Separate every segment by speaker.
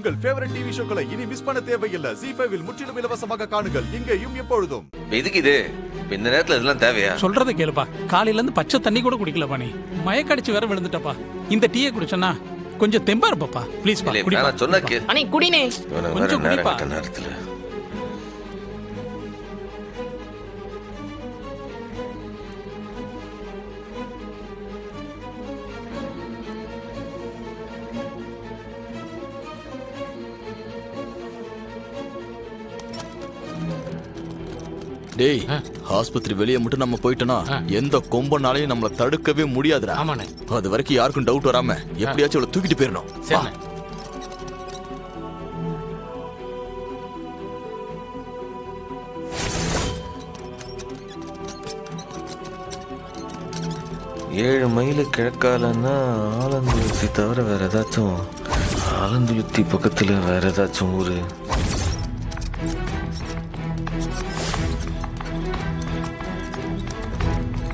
Speaker 1: உங்கள் favourite TV ஷோக்களை இனி miss பண்ண தேவையில்லை. ZEE5 இல் முற்றிலும் இலவசமாக காணுங்கள். இங்கேயும் எப்பொழுதும்.
Speaker 2: எதுக்கு இது இந்த நேரத்துல இதெல்லாம் தேவையா?
Speaker 3: சொல்றதை கேளுப்பா. காலையில இருந்து பச்சை தண்ணி கூட குடிக்கலப்பா. நீ மயக்கடிச்சு வேற விழுந்துட்டப்பா. இந்த டீயை குடிச்சனா கொஞ்சம் தெம்பா இருப்பா. ப்ளீஸ் பா குடி.
Speaker 2: நான் சொன்னா கேளு.
Speaker 4: அண்ணே குடினே.
Speaker 3: கொஞ்சம் குடிப்பா.
Speaker 2: நேரத்துல
Speaker 5: டேய், ஆஸ்பத்திரி வெளியே மட்டும் நம்ம போயிட்டோம்னா எந்த கொம்பனாலையும் நம்மள தடுக்கவே முடியாதுடா.
Speaker 6: ஆமாண்ணே.
Speaker 5: அது வரைக்கும் யாருக்கும் டவுட் வராம எப்படியாச்சும் அவளை தூக்கிட்டு போயிடணும்.
Speaker 6: சரிண்ணே.
Speaker 2: ஏழு மைல் கிழக்காலன்னா ஆலந்துலுத்தி தவிர வேற ஏதாச்சும் ஆலந்துலுத்தி பக்கத்துல வேற ஏதாச்சும் ஊரு?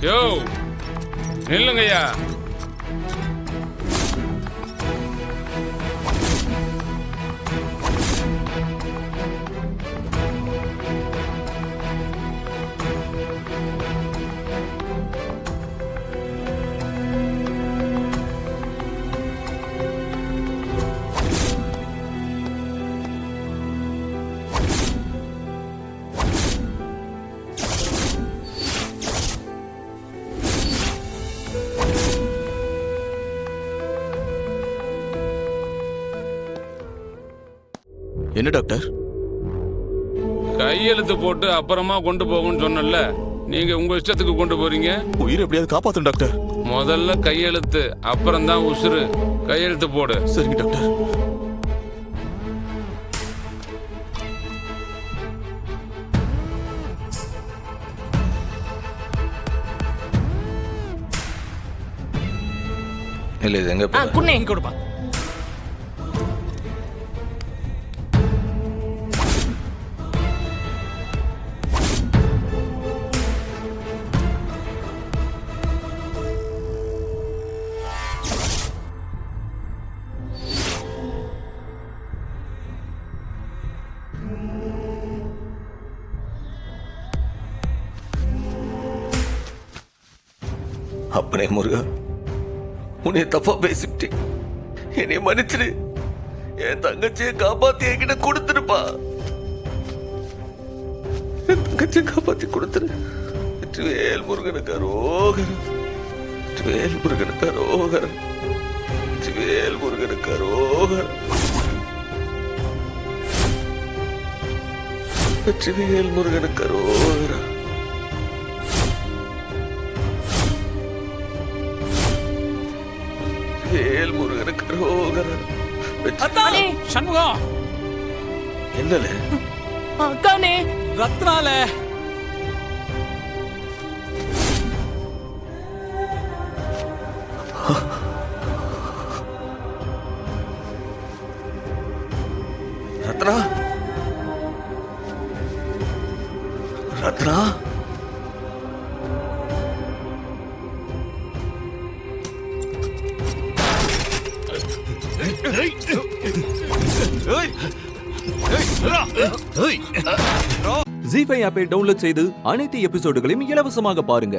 Speaker 7: யோ நில்லுங்கய்யா.
Speaker 5: என்ன டாக்டர்?
Speaker 7: கையெழுத்து போட்டு அப்புறமா கொண்டு போகும்னு சொன்னல, நீங்க உங்க இஷ்டத்துக்கு கொண்டு போறீங்க.
Speaker 5: உயிரை எப்படியாவது காப்பாத்தணும் டாக்டர்.
Speaker 7: முதல்ல கையெழுத்து, அப்புறம் தான் உசுறு. கையெழுத்து போடு.
Speaker 5: சரிங்க டாக்டர்.
Speaker 2: இல்ல இது எங்க போற?
Speaker 4: குண்ணே
Speaker 3: இங்க கொடுப்பா.
Speaker 2: அப்பனே முருகா, உன்னை தப்பா பேசிவிட்டேன். என்னை மன்னிச்சிரு. என் தங்கச்சியை காப்பாத்தி என்கிட்ட கொடுத்துருப்பா. என் தங்கச்சியை காப்பாத்தி கொடுத்துரு. வெற்றிவேல் முருகனுக்கு அரோகரம். வெற்றிவேல் முருகனுக்கு அரோகரம். வெற்றிவேல் முருகனுக்கு அரோகரம். வெற்றிவேல் முருகனுக்கு அரோகரம். வேல் முருகனுக்கு அரோகரம்.
Speaker 3: அத்தானே சண்முகம்.
Speaker 2: என்னல
Speaker 4: அக்கானே
Speaker 3: ரத்னால
Speaker 2: ரத்னா, ரத்னா,
Speaker 8: ZEE5 ஆப்பை டவுன்லோட் செய்து அனைத்து எபிசோடுகளையும் இலவசமாக பாருங்க.